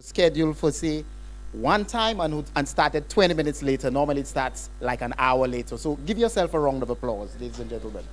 scheduled for, say, one time and started 20 minutes later. Normally it starts like an hour later. So give yourself a round of applause, ladies and gentlemen.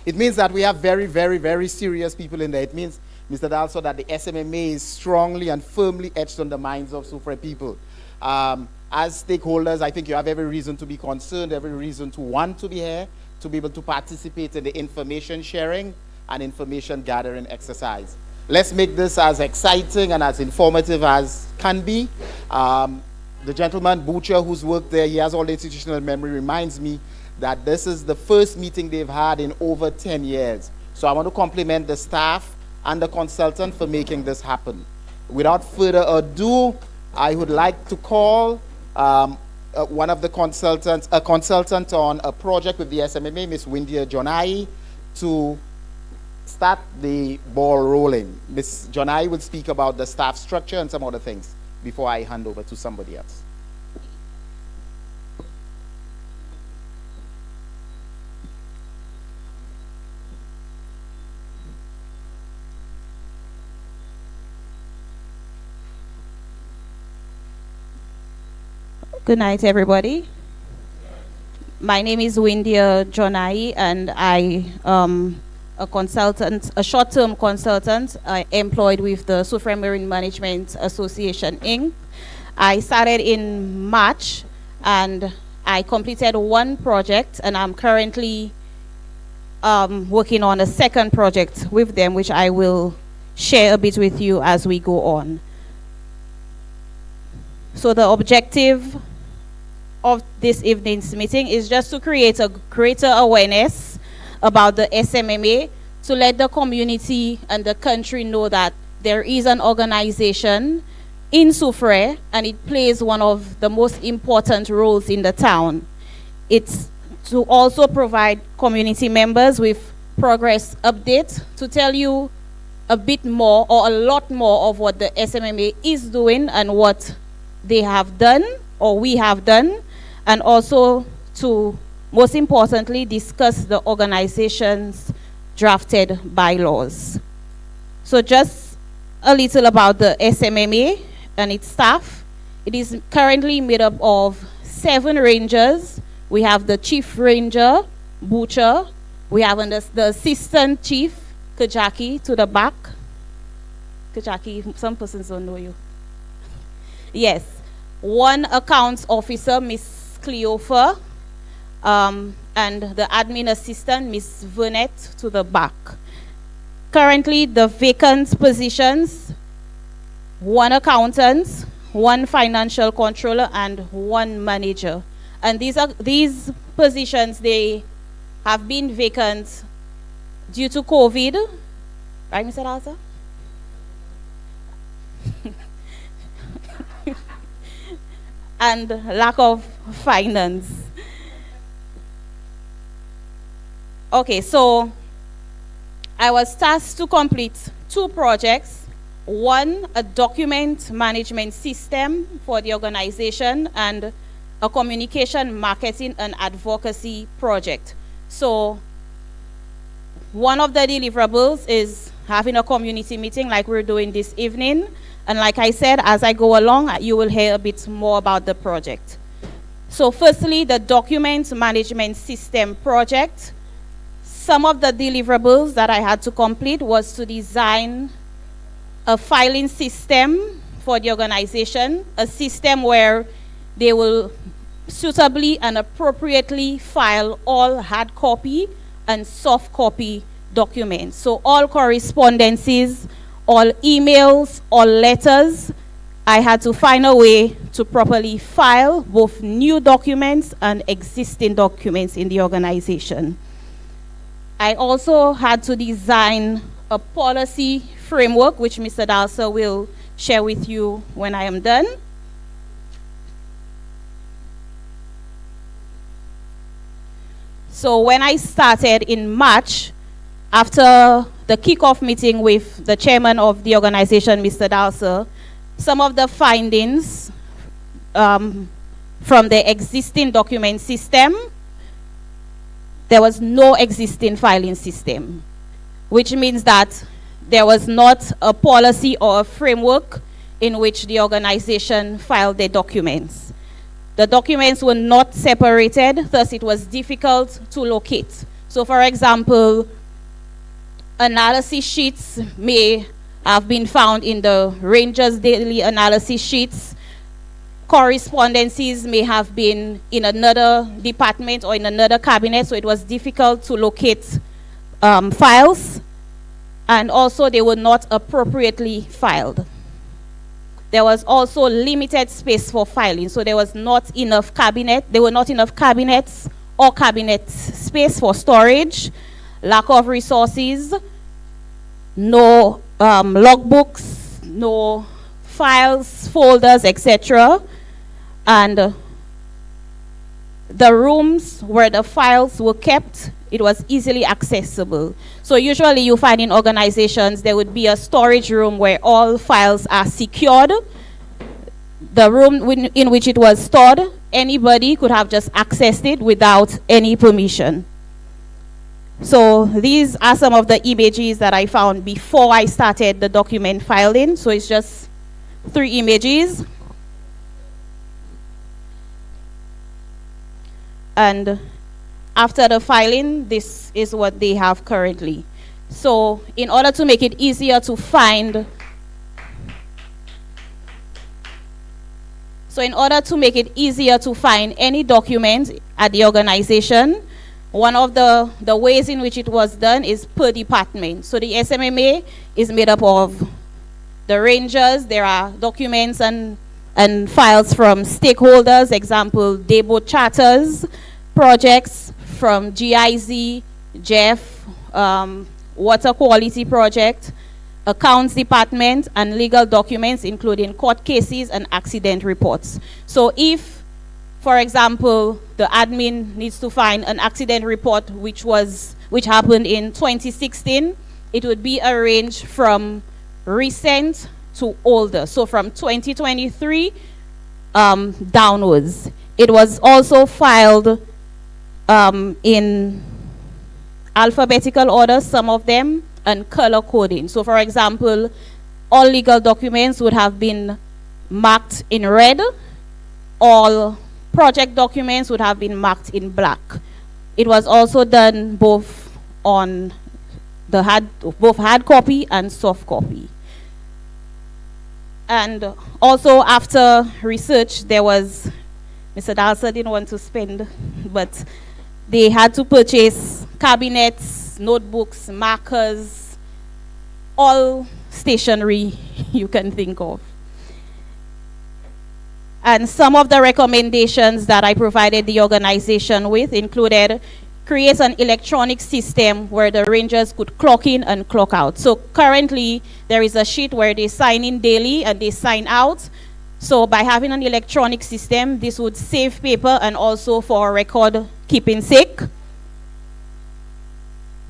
It means that we have very, very, very serious people in there. It means, Mr. Dalso, that the SMMA is strongly and firmly etched on the minds of Soufrière people. As stakeholders, I think you have every reason to be concerned, every reason to want to be here, to be able to participate in the information sharing and information gathering exercise. Let's make this as exciting and as informative as can be. The gentleman, Butcher, who's worked there, he has all the institutional memory, reminds me that this is the first meeting they've had in over 10 years. So I want to compliment the staff and the consultant for making this happen. Without further ado, I would like to call one of the consultants, a consultant on a project with the SMMA, Ms. Windia Jonai, to start the ball rolling. Ms. Jonai will speak about the staff structure and some other things before I hand over to somebody else. Good night, everybody. My name is Windia Jonai, and I am a consultant, a short-term consultant employed with the Soufrière Marine Management Association, Inc. I started in March, and I completed one project, and I'm currently working on a second project with them, which I will share a bit with you as we go on. So the objective of this evening's meeting is just to create a greater awareness about the SMMA, to let the community and the country know that there is an organization in Soufrière and it plays one of the most important roles in the town. It's to also provide community members with progress updates to tell you a bit more or a lot more of what the SMMA is doing and what they have done or we have done, and also to, most importantly, discuss the organization's drafted bylaws. So just a little about the SMMA and its staff. It is currently made up of 7 rangers. We have the chief ranger, Butcher. We have the assistant chief, Kajaki, to the back. Kajaki, some persons don't know you. Yes. 1 accounts officer, Miss Cleofa, and the admin assistant, Miss Vernette, to the back. Currently, the vacant positions, 1 accountant, 1 financial controller, and 1 manager. And these positions, they have been vacant due to COVID. Right, Mr. Dalsa? And lack of finance. Okay, so I was tasked to complete 2 projects. 1, a document management system for the organization, and a communication, marketing, and advocacy project. So one of the deliverables is having a community meeting like we're doing this evening. And like I said, as I go along, you will hear a bit more about the project. So firstly, the document management system project. Some of the deliverables that I had to complete was to design a filing system for the organization, a system where they will suitably and appropriately file all hard copy and soft copy documents. So all correspondences, all emails, all letters, I had to find a way to properly file both new documents and existing documents in the organization. I also had to design a policy framework, which Mr. Dalsa will share with you when I am done. So when I started in March, after the kickoff meeting with the chairman of the organization, Mr. Dalsa, some of the findings from the existing document system, there was no existing filing system, which means that there was not a policy or a framework in which the organization filed their documents. The documents were not separated, thus it was difficult to locate. So for example, analysis sheets may have been found in the Rangers daily analysis sheets. Correspondences may have been in another department or in another cabinet, so it was difficult to locate files, and also they were not appropriately filed. There was also limited space for filing, so there was not enough there were not enough cabinets or cabinet space for storage, lack of resources, no logbooks, no files, folders, etc. And the rooms where the files were kept, it was easily accessible. So usually you find in organizations there would be a storage room where all files are secured. The room in which it was stored, anybody could have just accessed it without any permission. So these are some of the images that I found before I started the document filing. So it's just 3 images. And after the filing, this is what they have currently. So in order to make it easier to find, any document at the organization, one of the ways in which it was done is per department. So the SMMA is made up of the Rangers. There are documents and files from stakeholders, example, dayboat charters, projects from GIZ, Jeff, water quality project, accounts department, and legal documents, including court cases and accident reports. So if, for example, the admin needs to find an accident report which happened in 2016, it would be arranged from recent to older, so from 2023 downwards. It was also filed in alphabetical order, some of them, and color coding. So for example, all legal documents would have been marked in red. All project documents would have been marked in black. It was also done both on both hard copy and soft copy. And also after research, there was, Mr. Dalsa didn't want to spend, but they had to purchase cabinets, notebooks, markers, all stationery you can think of. And some of the recommendations that I provided the organization with included create an electronic system where the Rangers could clock in and clock out. So currently, there is a sheet where they sign in daily and they sign out. So by having an electronic system, this would save paper and also for record keeping sake.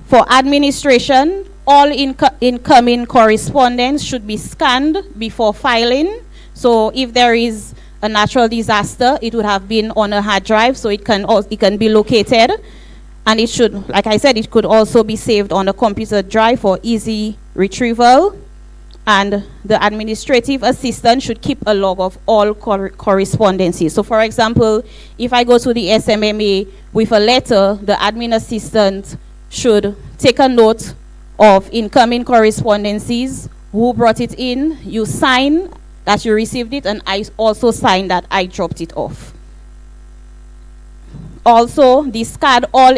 For administration, all incoming correspondence should be scanned before filing. So if there is a natural disaster, it would have been on a hard drive, so it can be located. And it should, like I said, it could also be saved on a computer drive for easy retrieval. And the administrative assistant should keep a log of all correspondences. So for example, if I go to the SMMA with a letter, the admin assistant should take a note of incoming correspondences, who brought it in, you sign that you received it, and I also sign that I dropped it off. Also, discard all